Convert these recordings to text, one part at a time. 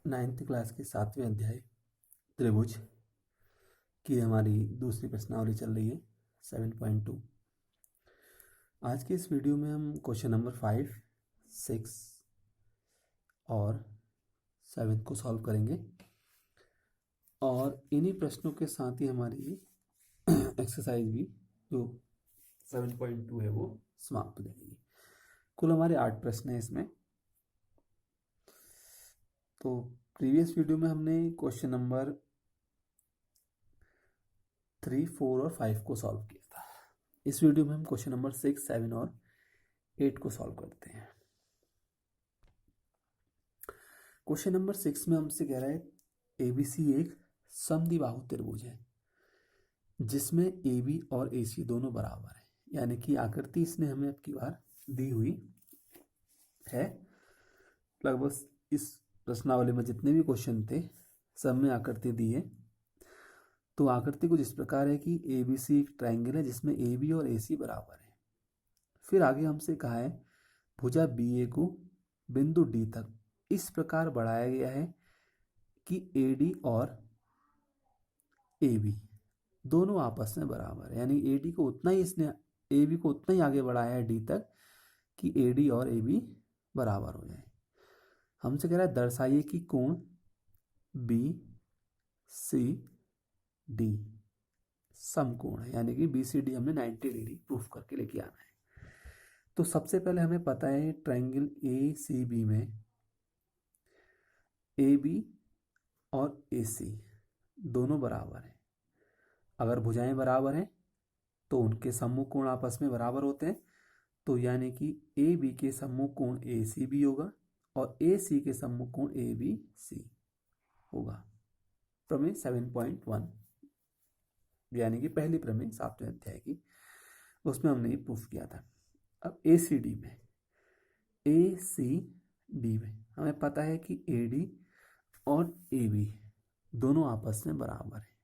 9th class के 7वें अध्याय त्रिभुज की हमारी दूसरी प्रश्नावली चल रही है 7.2। आज के इस वीडियो में हम क्वेश्चन नंबर 5, 6 और 7 को सॉल्व करेंगे और इन्हीं प्रश्नों के साथ ही हमारी एक्सरसाइज भी जो 7.2 है वो समाप्त हो जाएगी। कुल हमारे 8 प्रश्न हैं इसमें। तो प्रीवियस वीडियो में हमने क्वेश्चन नंबर 3, 4 और 5 को सॉल्व किया था। इस वीडियो में हम क्वेश्चन नंबर 6, 7 और 8 को सॉल्व करते हैं। क्वेश्चन नंबर 6 में हमसे कह रहा है ABC एक समद्विबाहु त्रिभुज है जिसमें AB और AC दोनों बराबर है, यानी कि आकृति इसने हमें अब की बार दी हुई है। लगभग इस प्रश्नावली में जितने भी क्वेश्चन थे सब में आकृति दी है। तो आकृति कुछ इस प्रकार है कि ABC एक ट्रायंगल है जिसमें AB और AC बराबर है। फिर आगे हमसे कहा है भुजा BA को बिंदु D तक इस प्रकार बढ़ाया गया है कि AD और AB दोनों आपस में बराबर है, यानी AB को उतना ही आगे बढ़ाया है D तक कि AD और AB बराबर हो जाए। हमसे कह रहा है दर्शाइए कि कोण BCD समकोण है, यानी कि BCD हमने 90 डिग्री प्रूफ करके लेके आना है। तो सबसे पहले हमें पता है ट्रायंगल ACB में AB और AC दोनों बराबर हैं। अगर भुजाएं बराबर हैं तो उनके सम्मुख कोण आपस में बराबर होते हैं। तो यानी कि AB के सम्मुख कोण ACB होगा और AC के सम्मुख कोण ABC होगा। प्रमेय 7.1 यानी कि पहली प्रमेय 7वें अध्याय की, उसमें हमने ये प्रूफ किया था। अब ACD में हमें पता है कि AD और AB दोनों आपस में बराबर है,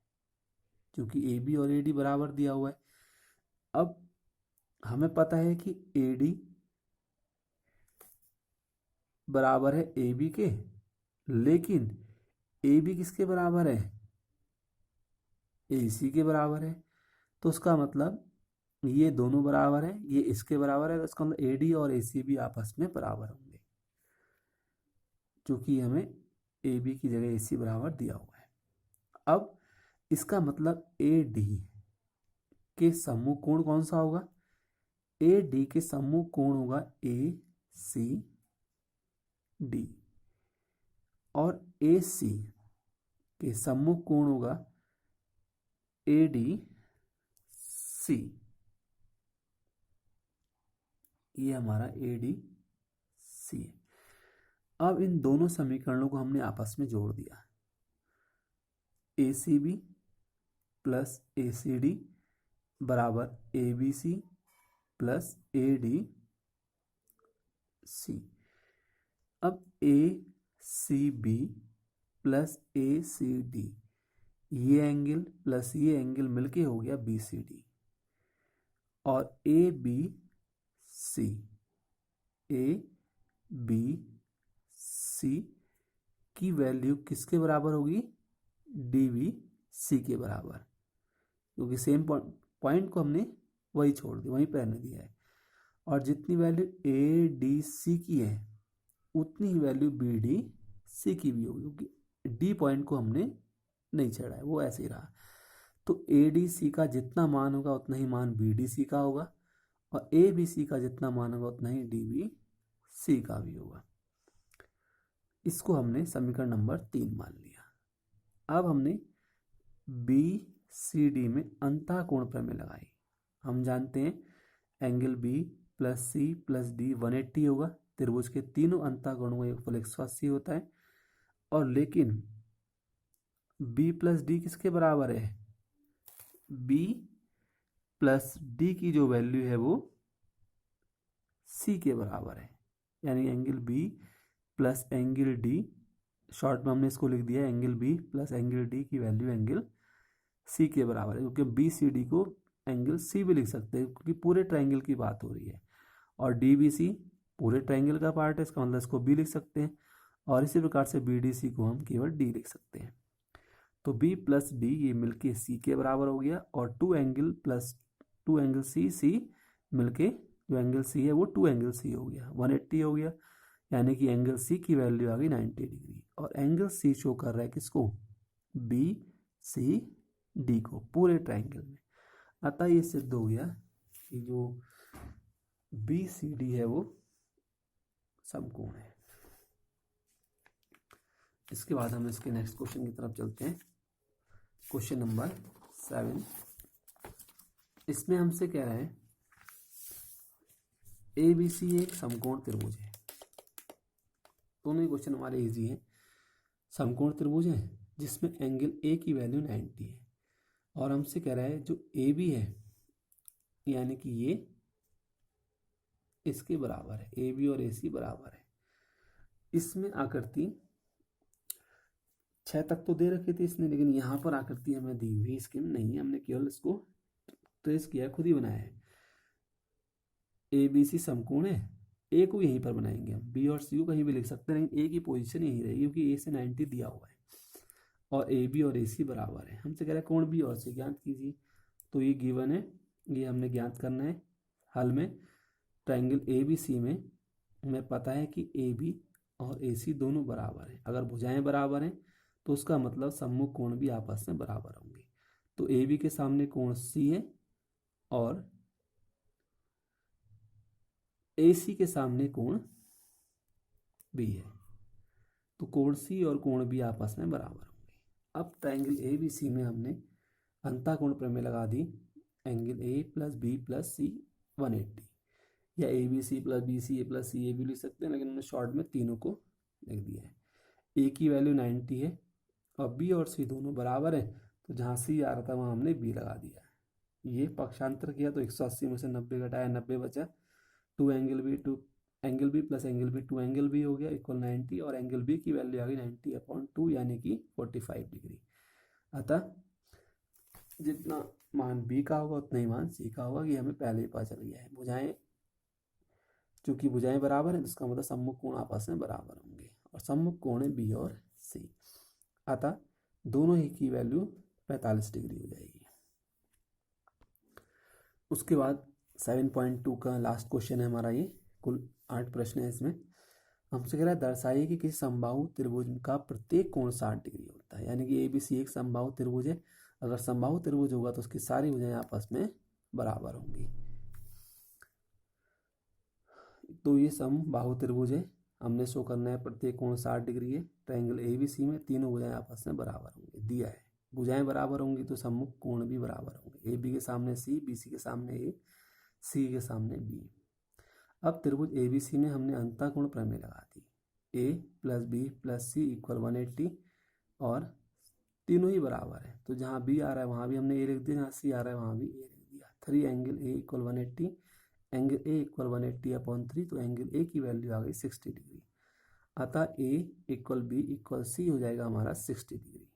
क्योंकि AB और AD बराबर दिया हुआ है। अब हमें पता है कि AD बराबर है AB के, लेकिन AB किसके बराबर है? AC के बराबर है। तो उसका मतलब ये दोनों बराबर है, ये इसके बराबर है, तो इसका मतलब AD और AC भी आपस में बराबर होंगे, क्योंकि हमें AB की जगह AC बराबर दिया हुआ है। अब इसका मतलब AD के सम्मुख कोण कौन सा होगा? AD के सम्मुख कोण होगा ACD और AC के सम्मुख कोण होगा ADC। ये हमारा ADC है। अब इन दोनों समीकरणों को हमने आपस में जोड़ दिया। ACB प्लस ACD बराबर ABC प्लस ADC। अब ACB प्लस ACD ये एंगल प्लस ये एंगल मिलके हो गया BCD और ABC की वैल्यू किसके बराबर होगी? DBC के बराबर, क्योंकि सेम पॉइंट को हमने वही छोड़ दिया, वहीं पर रहने दिया है। और जितनी वैल्यू ADC की है उतनी ही वैल्यू BDC की भी होगी, क्योंकि D पॉइंट को हमने नहीं छेड़ा है, वो ऐसे ही रहा। तो ADC का जितना मान होगा उतना ही मान BDC का होगा और ABC का जितना मान होगा उतना ही DBC का भी होगा। इसको हमने समीकरण नंबर 3 मान लिया। अब हमने BCD में अंतःकोण प्रमेय लगाई। हम जानते हैं angle B plus C plus D 180 होगा। त्रिभुज के तीनों अंतःकोणों का योगफल 180 होता है। और लेकिन B प्लस D किसके बराबर है? B प्लस D की जो वैल्यू है वो C के बराबर है, यानी angle B plus angle D, short में हमने इसको लिख दिया angle B plus angle D की वैल्यू एंगल C के बराबर है, क्योंकि BCD को एंगल C भी लिख सकते हैं क्योंकि पूरे ट्रायंगल की बात हो रही है। और DBC पूरे ट्रायंगल का पार्ट है, इसका मतलब इसको B लिख सकते हैं। और इसी प्रकार से बी डी सी को हम केवल डी लिख सकते हैं। तो बी प्लस डी ये मिलके सी के बराबर हो गया, और टू एंगल सी मिलके जो एंगल सी है वो टू एंगल सी हो गया, 180 हो गया। यानी कि एंगल सी की वैल्यू आ गई 90 डिग्री, और एंगल सी शो कर रहा है किसको, बी सी डी को, पूरे ट्रायंगल में। अतः ये सिद्ध हो गया कि जो बी सी डी है वो समकोण है। इसके बाद हम इसके नेक्स्ट क्वेश्चन की तरफ चलते हैं। क्वेश्चन नंबर 7, इसमें हमसे कह रहा है ABC एक समकोण त्रिभुज है। दोनों ही क्वेश्चन हमारे इजी हैं। समकोण त्रिभुज है जिसमें एंगल ए की वैल्यू 90 है, और हमसे कह रहा है जो AB है यानी कि ये इसके बराबर है, AB और AC बराबर है। इसमें आकृति 6 तक तो दे रखी थी इसने, लेकिन यहाँ पर आकृति हमें दी हुई स्कीम नहीं है, हमने केवल इसको ट्रेस किया, खुद ही बनाया है। ABC समकोण है, ए को यहीं पर बनाएंगे हम, बी और सी को कहीं भी लिख सकते हैं, लेकिन ए की पोजीशन यहीं रहेगी क्योंकि ए से 90 दिया हुआ है, और AB और AC बराबर है। हमसे कह रहा है कोण बी और सी ज्ञात कीजिए। तो ये गिवन है, ये हमने ज्ञात करना है। हल में ट्रायंगल ABC में हमें पता है कि AB और AC दोनों बराबर हैं। अगर भुजाएं बराबर हैं तो उसका मतलब सम्मुख कोण भी आपस में बराबर होंगे। तो AB के सामने कोण C है और AC के सामने कोण B है, तो कोण C और कोण B आपस में बराबर होंगे। अब ट्रायंगल ABC में हमने अंतःकोण प्रमेय लगा दी, angle A plus B plus C 180, या ABC plus BCA plus CA भी लिख सकते हैं, लेकिन हमने शॉर्ट में तीनों को लिख दिया है। A की वैल्यू 90 है और B और C दोनों बराबर है, तो जहाँ C आ रहा था वहाँ हमने B लगा दिया। ये पक्षांतर किया तो 180 में से 90 घटाया, 90 बचा। Two angle B plus angle B, two angle B हो गया इक्वल 90, और एंगल बी की वैल्यू आ गई 90/2 यानी कि 45 डिग्री। अतः जितना मान बी का होगा उतना ही मान सी का होगा, कि हमें पहले ही पता चल गया है। भुजाएं, चूंकि भुजाएं बराबर हैं तो इसका मतलब सम्मुख कोण आपस में बराबर होंगे, और सम्मुख कोण है बी और सी। अतः दोनों ही की वैल्यू 45 डिग्री हो जाएगी। उसके बाद 7.2 का लास्ट क्वेश्चन है हमारा, ये कुल 8 प्रश्न है। इसमें हमसे कह रहा है दर्शाइए कि किसी समबाहु त्रिभुज का प्रत्येक कोण 60 डिग्री होता है। यानी कि ABC एक समबाहु त्रिभुज है, अगर समबाहु त्रिभुज होगा तो उसकी सारी भुजाएं आपस में बराबर होंगी। तो ये समबाहु त्रिभुज है, हमने शो करना है प्रत्येक कोण 60 डिग्री है। ट्रायंगल ABC में तीनों भुजाएं आपस में बराबर होंगी, दिया है। भुजाएं बराबर होंगी तो सम्मुख कोण भी बराबर होंगे। AB के सामने C, BC के सामने A, C के सामने B। अब त्रिभुज ABC में हमने अंतःकोण प्रमेय लगा दी, A plus B plus C equal 180, और तीनों ही बराबर है, तो जहाँ B आ रहा है वहाँ भी हमने A लिख दिया, जहाँ C आ रहा है वहाँ भी A लिख दिया। 3 angle A equal 180, angle A equal 180/3, तो एंगल A की वैल्यू आ गई 60 डिग्री। अतः A equal B equal C हो जाएगा हमारा 60 डिग्री।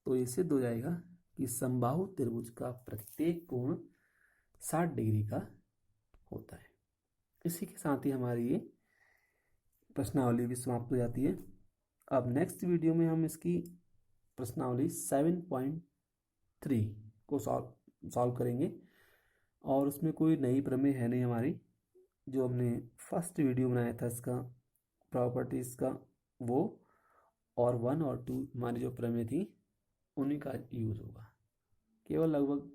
तो ये सिद्ध हो जाएगा कि समबाहु त्रिभुज का प्रत्येक कोण 60 डिग्री का होता है। इसी के साथ ही हमारी ये प्रश्नावली भी समाप्त हो जाती है। अब नेक्स्ट वीडियो में हम इसकी प्रश्नावली 7.3 को सॉल्व करेंगे, और उसमें कोई नई प्रमेय है नहीं हमारी, जो हमने फर्स्ट वीडियो बनाया था इसका प्रॉपर्टीज़ का वो, और 1 और 2 हमारी जो प्रमेय थी उन्हीं का यूज़ होगा। केवल लगभग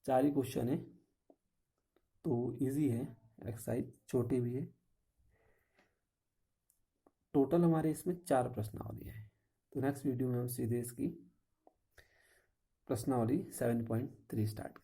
4 ही क्वेश्चन है, तो इजी है, एक्सरसाइज छोटी भी है। टोटल हमारे इसमें 4 प्रश्नावली है। तो नेक्स्ट वीडियो में हम सीधे इसकी प्रश्नावली 7.3 स्टार्ट करेंगे।